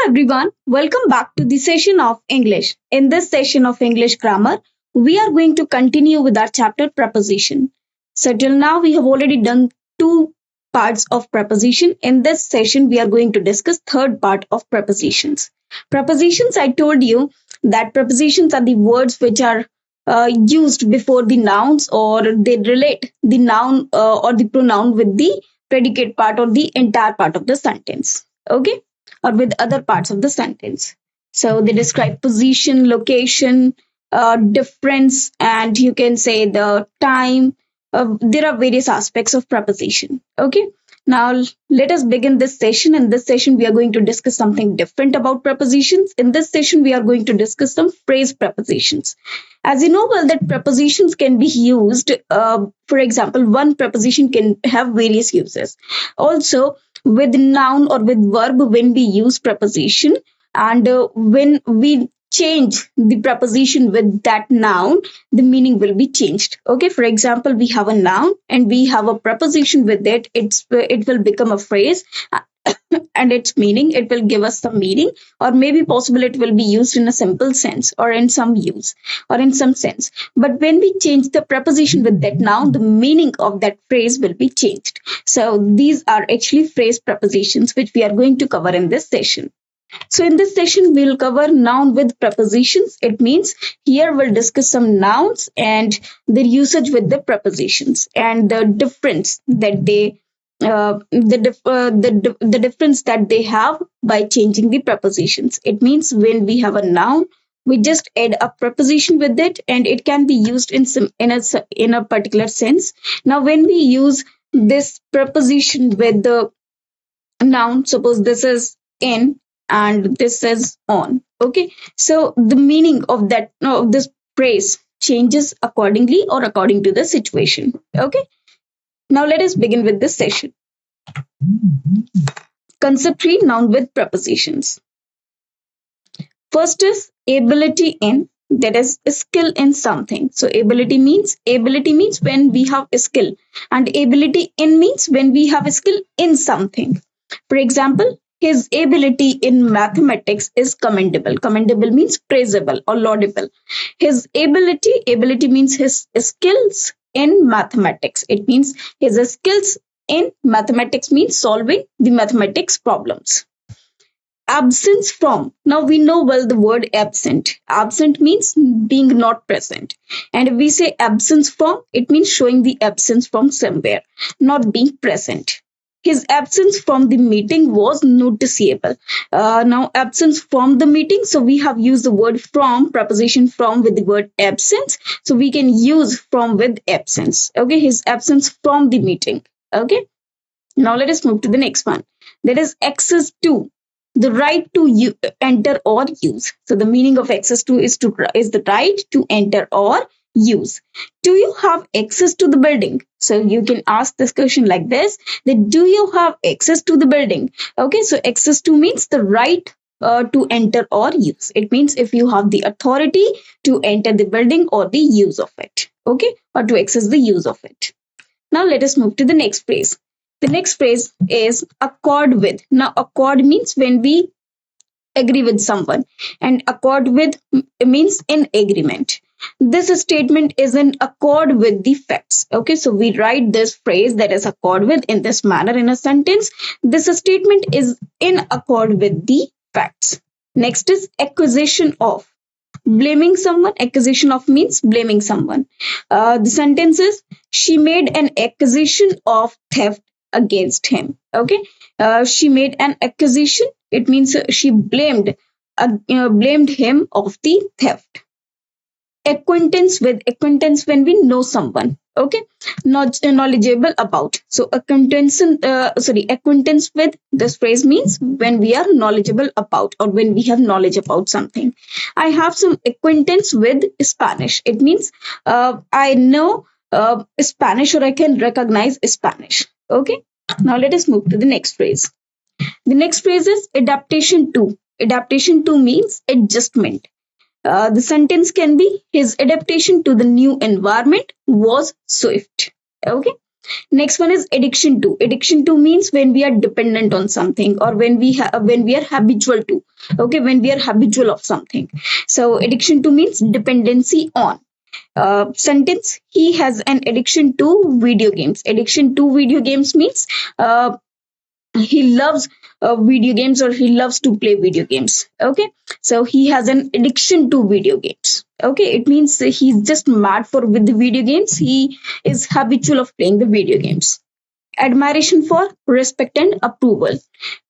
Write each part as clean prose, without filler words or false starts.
everyone, welcome back to the session of English. In this session of English grammar, we are going to continue with our chapter preposition. So till now we have already done two parts of preposition. In this session we are going to discuss third part of prepositions. Prepositions, I told you that prepositions are the words which are used before the nouns, or they relate the noun or the pronoun with the predicate part or the entire part of the sentence. Okay, or with other parts of the sentence. So they describe position, location, difference, and you can say the time. There are various aspects of preposition. Okay. Now let us begin this session. In this session, we are going to discuss something different about prepositions. In this session, we are going to discuss some phrase prepositions. As you know well that prepositions can be used, for example, one preposition can have various uses. Also, with noun or with verb, when we use preposition, and when we change the preposition with that noun, the meaning will be changed. Okay, for example, we have a noun and we have a preposition with it. It will become a phrase and its meaning, it will give us some meaning, or maybe possible it will be used in a simple sense or in some use or in some sense. But when we change the preposition with that noun, the meaning of that phrase will be changed. So these are actually phrase prepositions which we are going to cover in this session. So in this session, we'll cover noun with prepositions. It means here we'll discuss some nouns and their usage with the prepositions and the difference that they the difference that they have by changing the prepositions. It means when we have a noun, we just add a preposition with it, and it can be used in a particular sense. Now, when we use this preposition with the noun, suppose this is in and this is on. Okay, so the meaning of that of this phrase changes accordingly or according to the situation. Okay, now let us begin with this session. Concept 3, noun with prepositions. First is ability in, that is skill in something. So ability means when we have a skill, and ability in means when we have a skill in something. For example, his ability in mathematics is commendable. Commendable means praisable or laudable. His ability means his skills in mathematics. It means his skills in mathematics means solving the mathematics problems. Absence from. Now we know well the word absent. Absent means being not present. And if we say absence from, it means showing the absence from somewhere, not being present. His absence from the meeting was noticeable. Now, absence from the meeting. So we have used the word from, preposition from with the word absence. So we can use from with absence. Okay, his absence from the meeting. Okay. Now let us move to the next one. That is access to, the right to enter or use. So the meaning of access to is the right to enter or use. Do you have access to the building? So you can ask this question like this, that do you have access to the building? Okay, so access to means the right to enter or use. It means if you have the authority to enter the building or the use of it. Okay, or to access the use of it. Now let us move to the next phrase. The next phrase is accord with. Now accord means when we agree with someone, and accord with means in agreement. This statement is in accord with the facts. Okay, so we write this phrase, that is accord with, in this manner in a sentence. This statement is in accord with the facts. Next is accusation of. Blaming someone. Accusation of means blaming someone. The sentence is, she made an accusation of theft against him. Okay, she made an accusation. It means she blamed him of the theft. Acquaintance with. Acquaintance when we know someone. Okay, not knowledgeable about. So acquaintance with, this phrase means when we are knowledgeable about, or when we have knowledge about something. I have some acquaintance with Spanish. It means I know Spanish, or I can recognize Spanish. Okay, now let us move to the next phrase. The next phrase is adaptation to. Adaptation to means adjustment. The sentence can be, his adaptation to the new environment was swift. Okay, Next one is addiction to. Addiction to means when we are dependent on something, or when we are habitual to. Okay, when we are habitual of something. So addiction to means dependency on. Sentence: he has an addiction to video games. Addiction to video games means he loves video games, or he loves to play video games. Okay, so he has an addiction to video games. Okay, it means he's just mad for with the video games. He is habitual of playing the video games. Admiration for, respect and approval.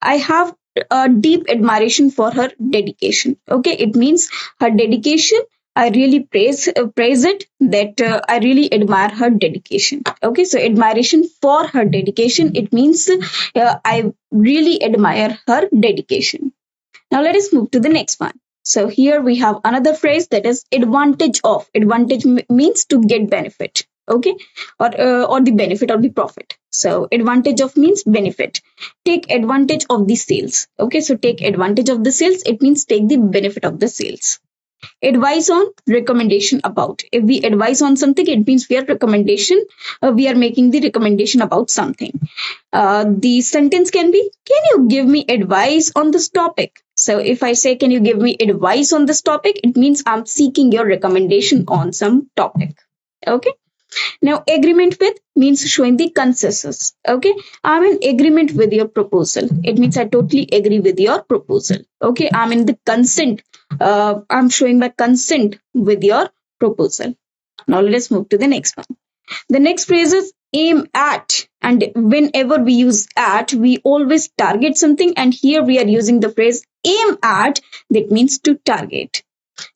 I have a deep admiration for her dedication. Okay, it means her dedication. I really praise it, that I really admire her dedication. Okay, so admiration for her dedication, it means I really admire her dedication. Now let us move to the next one. So here we have another phrase, that is advantage of. Advantage means to get benefit. Okay, or the benefit or the profit. So advantage of means benefit. Take advantage of the sales. Okay, so take advantage of the sales, it means take the benefit of the sales. Advice on, recommendation about. If we advise on something, it means we are making the recommendation about something. The sentence can be, can you give me advice on this topic? So if I say, can you give me advice on this topic, it means I'm seeking your recommendation on some topic. Okay. Now, agreement with means showing the consensus. Okay, I'm in agreement with your proposal. It means I totally agree with your proposal. Okay, I'm in the consent. I'm showing my consent with your proposal. Now, let us move to the next one. The next phrase is aim at. And whenever we use at, we always target something. And here we are using the phrase aim at, that means to target.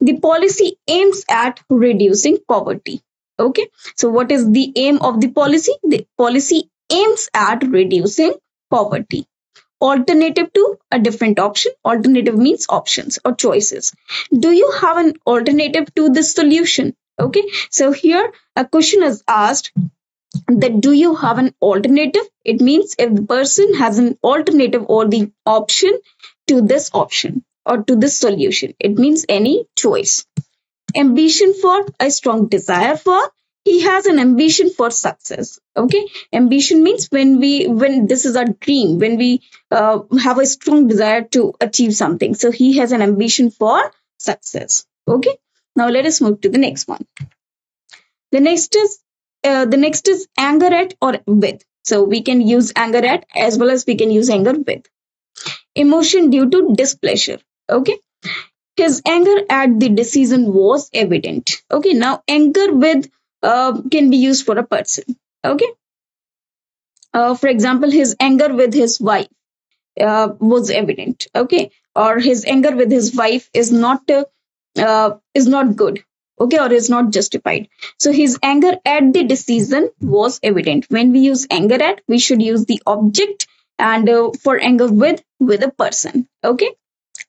The policy aims at reducing poverty. Okay, so what is the aim of the policy? The policy aims at reducing poverty. Alternative to, a different option. Alternative means options or choices. Do you have an alternative to this solution? Okay, so here a question is asked, that do you have an alternative? It means if the person has an alternative or the option to this option or to this solution, it means any choice. Ambition for, a strong desire for. He has an ambition for success. Okay, ambition means when this is our dream, when we have a strong desire to achieve something. So he has an ambition for success. Okay, now let us move to the next one. The next is anger at or with. So we can use anger at as well as we can use anger with. Emotion due to displeasure. Okay, his anger at the decision was evident. Okay, now anger with can be used for a person. Okay, for example, his anger with his wife was evident. Okay, or his anger with his wife is not good. Okay, or is not justified. So his anger at the decision was evident. When we use anger at, we should use the object, and for anger with a person. Okay.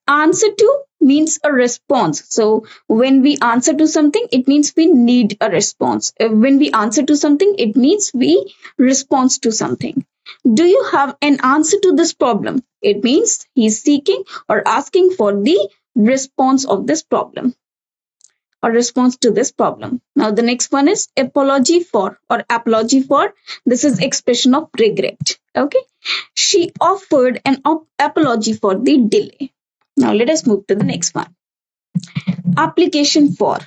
Answer to means a response. So when we answer to something, it means we need a response. When we answer to something, it means we respond to something. Do you have an answer to this problem? It means he's seeking or asking for the response of this problem or response to this problem. Now the next one is apology for or apology for. This is expression of regret. Okay. She offered an apology for the delay. Now let us move to the next one. Application for.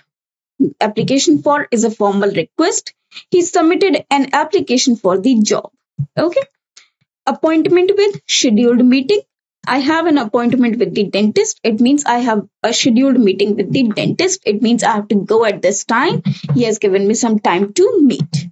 Application for is a formal request. He submitted an application for the job. Okay. Appointment with, scheduled meeting. I have an appointment with the dentist. It means I have a scheduled meeting with the dentist. It means I have to go at this time. He has given me some time to meet.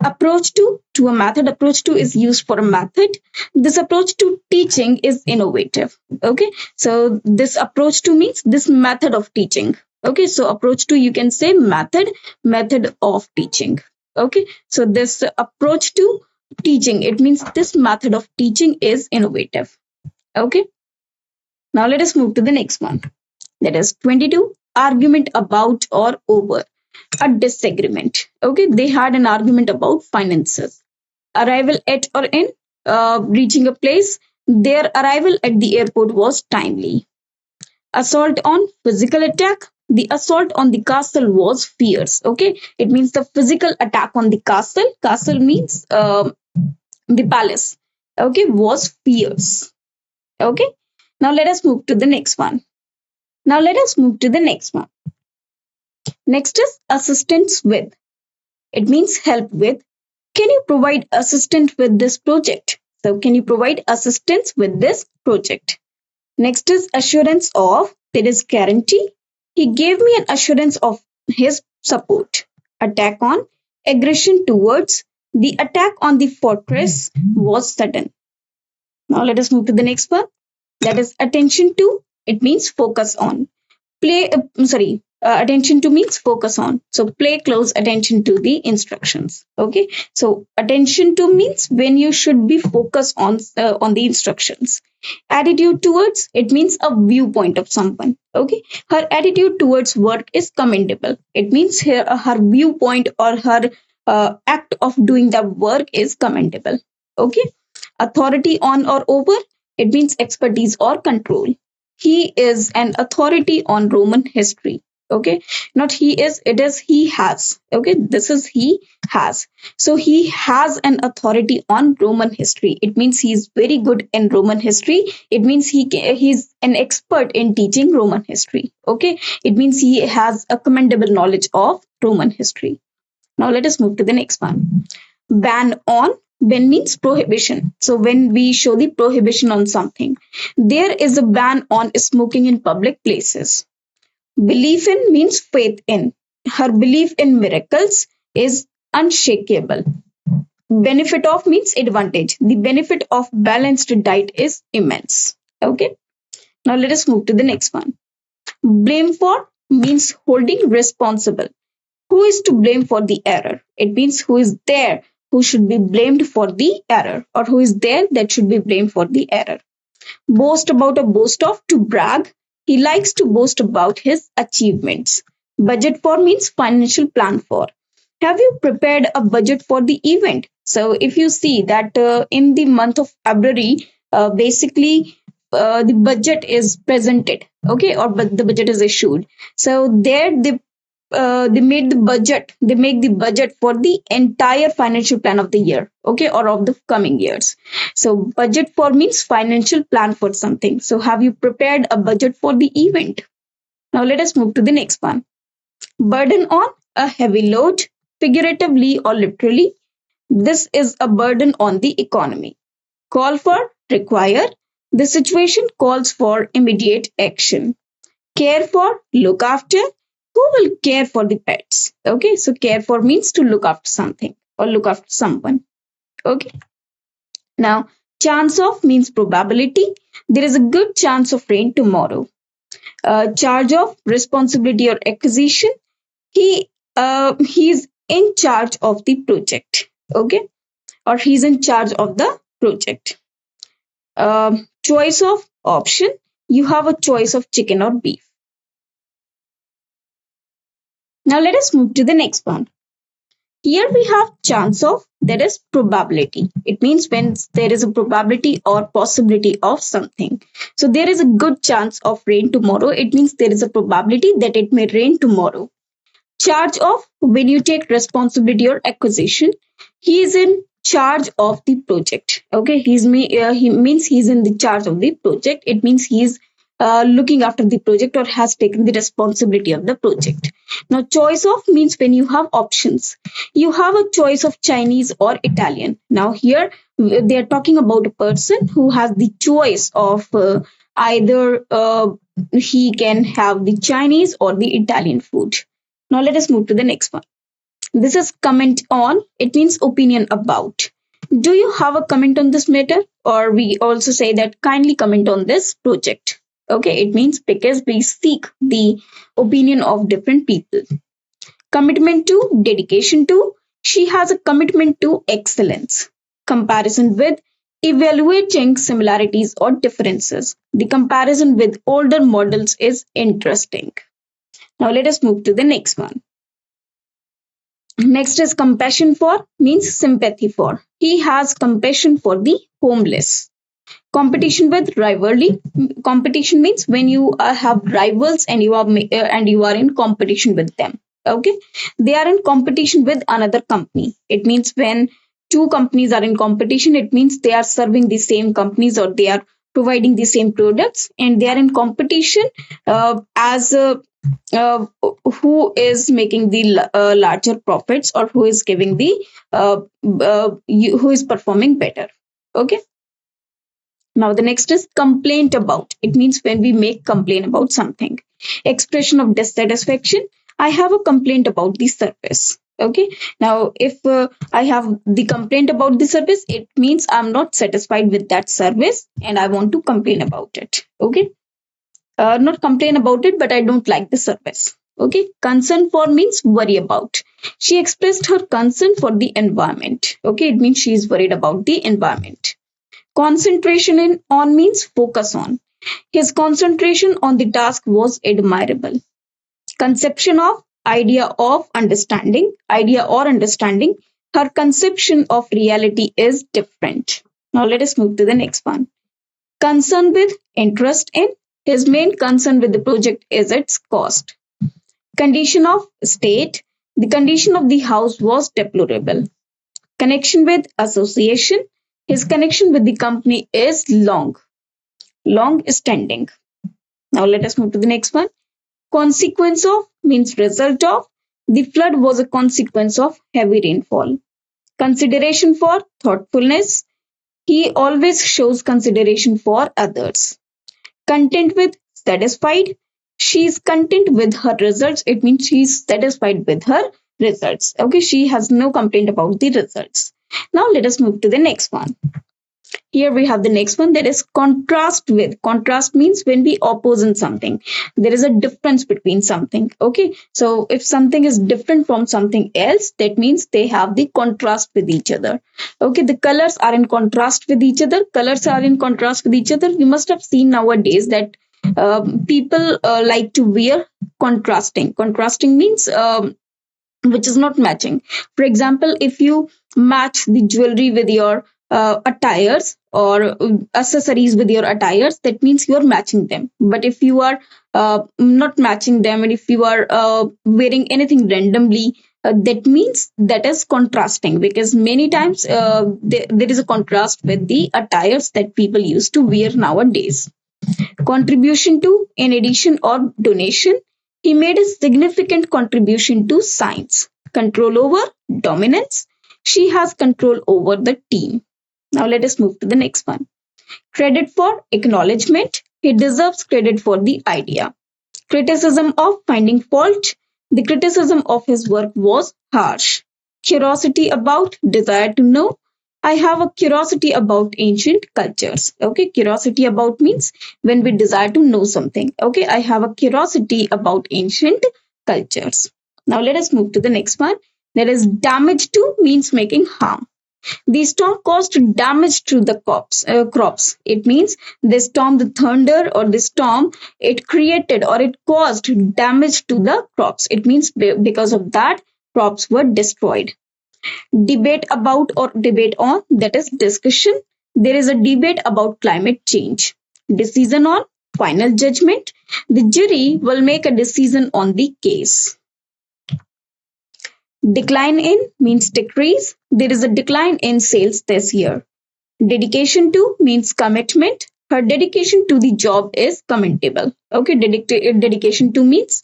Approach to a method. Approach to is used for a method. This approach to teaching is innovative. Okay, so this approach to means this method of teaching. Okay, so approach to, you can say method of teaching. Okay, so this approach to teaching, it means this method of teaching is innovative. Okay, now let us move to the next one. That is 22. Argument about or over. A disagreement. Okay, they had an argument about finances. Arrival at or in, reaching a place. Their arrival at the airport was timely. Assault on, physical attack. The assault on the castle was fierce. Okay, it means the physical attack on the castle. Castle means the palace. Okay, was fierce. Okay, now let us move to the next one. Next is assistance with. It means help with. Can you provide assistance with this project? So, can you provide assistance with this project? Next is assurance of. There is guarantee. He gave me an assurance of his support. Attack on. Aggression towards. The attack on the fortress was sudden. Now let us move to the next one. That is attention to. It means focus on. Attention to means focus on. So pay close attention to the instructions. Okay, so attention to means when you should be focused on the instructions. Attitude towards, it means a viewpoint of someone. Okay, her attitude towards work is commendable. It means her viewpoint or her act of doing the work is commendable. Okay, authority on or over, it means expertise or control. He is an authority on Roman history. Okay, not he is, it is he has. Okay, this is he has. So he has an authority on Roman history. It means he is very good in Roman history. It means he's an expert in teaching Roman history. Okay, it means he has a commendable knowledge of Roman history. Now let us move to the next one. Ban on. Ban means prohibition. So when we show the prohibition on something, there is a ban on smoking in public places. Belief in means faith in. Her belief in miracles is unshakable. Benefit of means advantage. The benefit of balanced diet is immense. Okay. Now let us move to the next one. Blame for means holding responsible. Who is to blame for the error? It means who is there who should be blamed for the error, or who is there that should be blamed for the error. Boast about a boast of, to brag. He likes to boast about his achievements. Budget for means financial plan for. Have you prepared a budget for the event? So if you see that in the month of February, basically the budget is presented, okay, or the budget is issued. So there they make the budget for the entire financial plan of the year, okay, or of the coming years. So budget for means financial plan for something. So have you prepared a budget for the event? Now let us move to the next one. Burden on, a heavy load, figuratively or literally. This is a burden on the economy. Call for, require. The situation calls for immediate action. Care for, look after. Who will care for the pets? Okay, so care for means to look after something or look after someone. Okay. Now, chance of means probability. There is a good chance of rain tomorrow. Charge of, responsibility or acquisition. He's in charge of the project. Okay, or he's in charge of the project. Choice of, option. You have a choice of chicken or beef. Now let us move to the next one. Here we have chance of, that is probability. It means when there is a probability or possibility of something. So there is a good chance of rain tomorrow. It means there is a probability that it may rain tomorrow. Charge of, when you take responsibility or acquisition. He is in charge of the project. Okay, he means he's in the charge of the project. It means he is looking after the project or has taken the responsibility of the project. Now, choice of means when you have options. You have a choice of Chinese or Italian. Now, here they are talking about a person who has the choice of either he can have the Chinese or the Italian food. Now, let us move to the next one. This is comment on. It means opinion about. Do you have a comment on this matter? Or we also say that kindly comment on this project. Okay, it means because we seek the opinion of different people. Commitment to, dedication to. She has a commitment to excellence. Comparison with, evaluating similarities or differences. The comparison with older models is interesting. Now let us move to the next one. Next is compassion for, means sympathy for. He has compassion for the homeless. Competition with rivalry. Competition means when you have rivals and you are in competition with them. Okay, they are in competition with another company. It means when two companies are in competition, it means they are serving the same companies or they are providing the same products, and they are in competition as who is making the larger profits, or who is giving the who is performing better. Okay, now the next is complaint about. It means when we make complaint about something. Expression of dissatisfaction. I have a complaint about the service. Okay, now if I have the complaint about the service, it means I'm not satisfied with that service and I want to complain about it. Okay, not complain about it, but I don't like the service. Okay, concern for means worry about. She expressed her concern for the environment. Okay, it means she is worried about the environment. Concentration in on means focus on. His concentration on the task was admirable. Conception of, idea of, understanding, idea or understanding. Her conception of reality is different. Now let us move to the next one. Concern with, interest in. His main concern with the project is its cost. Condition of, state. The condition of the house was deplorable. Connection with, association. His connection with the company is long standing. Now let us move to the next one. Consequence of means result of. The flood was a consequence of heavy rainfall. Consideration for, thoughtfulness. He always shows consideration for others. Content with, satisfied. She is content with her results. It means she is satisfied with her results. Okay, she has no complaint about the results. Now let us move to the next one. Here we have the next one, that is contrast with. Contrast means when we oppose in something. There is a difference between something. Okay, so if something is different from something else, that means they have the contrast with each other. Okay, the colors are in contrast with each other. Colors are in contrast with each other. You must have seen nowadays that people like to wear contrasting. Contrasting means which is not matching. For example, if you match the jewelry with your attires, or accessories with your attires, that means you are matching them. But if you are not matching them, and if you are wearing anything randomly, that means that is contrasting, because many times there is a contrast with the attires that people used to wear nowadays. Contribution to, in addition or donation. He made a significant contribution to science. Control over, dominance. She has control over the team. Now let us move to the next one. Credit for, acknowledgement. He deserves credit for the idea. Criticism of, finding fault. The criticism of his work was harsh. Curiosity about, desire to know. I have a curiosity about ancient cultures. Okay, curiosity about means when we desire to know something. Okay, I have a curiosity about ancient cultures. Now let us move to the next one. There is damage to means making harm. The storm caused damage to the crops. It means the storm, the thunder or the storm, it created or it caused damage to the crops. It means because of that, crops were destroyed. Debate about or debate on, that is discussion. There is a debate about climate change. Decision on, final judgment. The jury will make a decision on the case. Decline in means decrease. There is a decline in sales this year. Dedication to means commitment. Her dedication to the job is commendable. Okay, dedication to means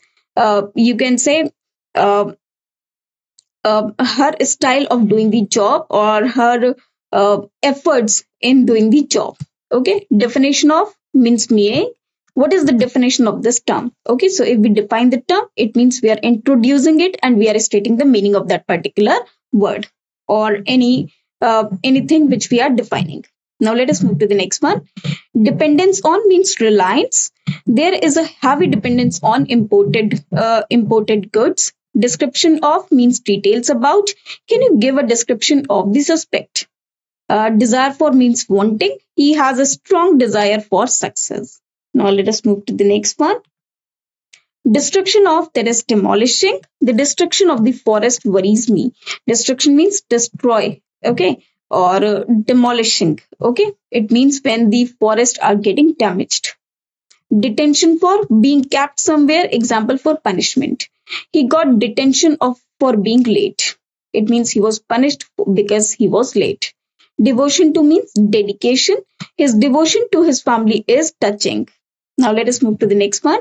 you can say her style of doing the job, or her efforts in doing the job. Okay, definition of means meaning. What is the definition of this term? Okay, so if we define the term, it means we are introducing it and we are stating the meaning of that particular word, or anything which we are defining. Now let us move to the next one. Dependence on means reliance. There is a heavy dependence on imported goods. Description of means details about. Can you give a description of the suspect? Desire for means wanting. He has a strong desire for success. Now let us move to the next one. Destruction of, that is demolishing. The destruction of the forest worries me. Destruction means destroy. Okay. or demolishing. Okay, it means when the forests are getting damaged. Detention, for being kept somewhere, example for punishment. He got detention of for being late. It means he was punished because he was late. Devotion to means dedication. His devotion to his family is touching. Now let us move to the next one.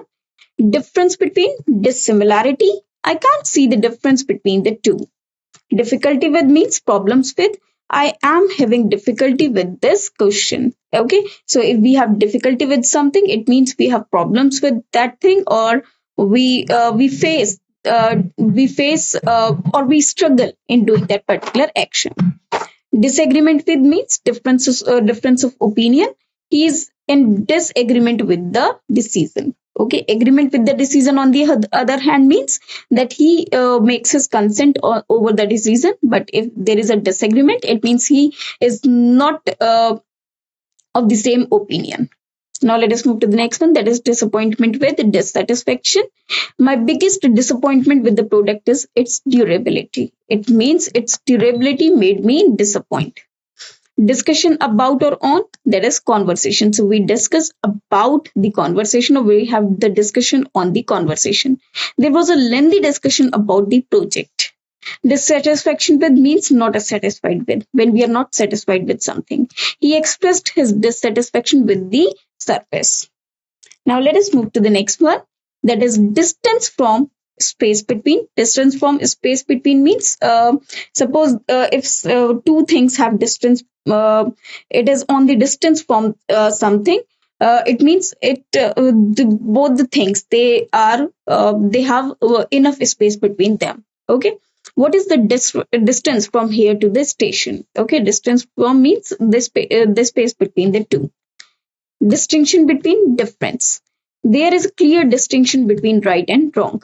Difference between, dissimilarity. I can't see the difference between the two. Difficulty with means problems with. I am having difficulty with this question. Okay, so if we have difficulty with something, it means we have problems with that thing, or we face or we struggle in doing that particular action. Disagreement with means difference of opinion. He is in disagreement with the decision. Okay, agreement with the decision on the other hand means that he makes his consent over the decision. But if there is a disagreement, it means he is not of the same opinion. Now let us move to the next one, that is disappointment with dissatisfaction. My biggest disappointment with the product is its durability. It means its durability made me disappointed. Discussion about or on, that is conversation. So we discuss about the conversation, or we have the discussion on the conversation. There was a lengthy discussion about the project. Dissatisfaction with means not satisfied with, when we are not satisfied with something. He expressed his dissatisfaction with the surface. Now let us move to the next one, that is distance from, space between. Distance from, space between means suppose if two things have distance, it is on the distance from something. It means both the things, they have enough space between them. Okay, what is the distance from here to this station? Okay, distance from means this space between the two. Distinction between, difference. There is a clear distinction between right and wrong.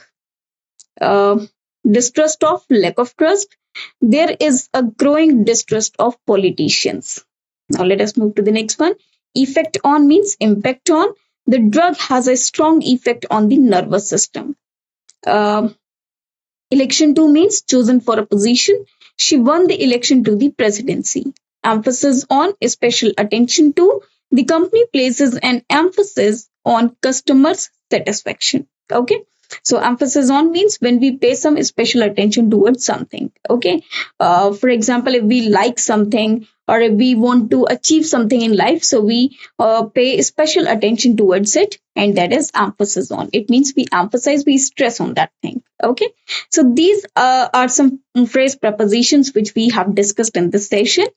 Distrust of, lack of trust. There is a growing distrust of politicians. Now let us move to the next one. Effect on means impact on. The drug has a strong effect on the nervous system. Election to means chosen for a position. She won the election to the presidency. Emphasis on, special attention to. The company places an emphasis on customers' satisfaction. Okay, so emphasis on means when we pay some special attention towards something. Okay, for example, if we like something or if we want to achieve something in life, so we pay special attention towards it, and that is emphasis on. It means we emphasize, we stress on that thing. Okay, so these are some phrase prepositions which we have discussed in this session.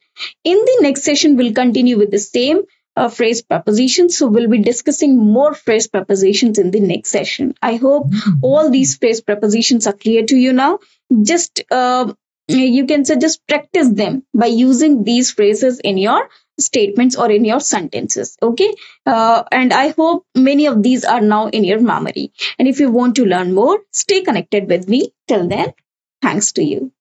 In the next session, we'll continue with the same phrase prepositions. So we'll be discussing more phrase prepositions in the next session. I hope all these phrase prepositions are clear to you now. Just you can say just practice them by using these phrases in your statements or in your sentences. Okay, and I hope many of these are now in your memory. And if you want to learn more, stay connected with me. Till then, thanks to you.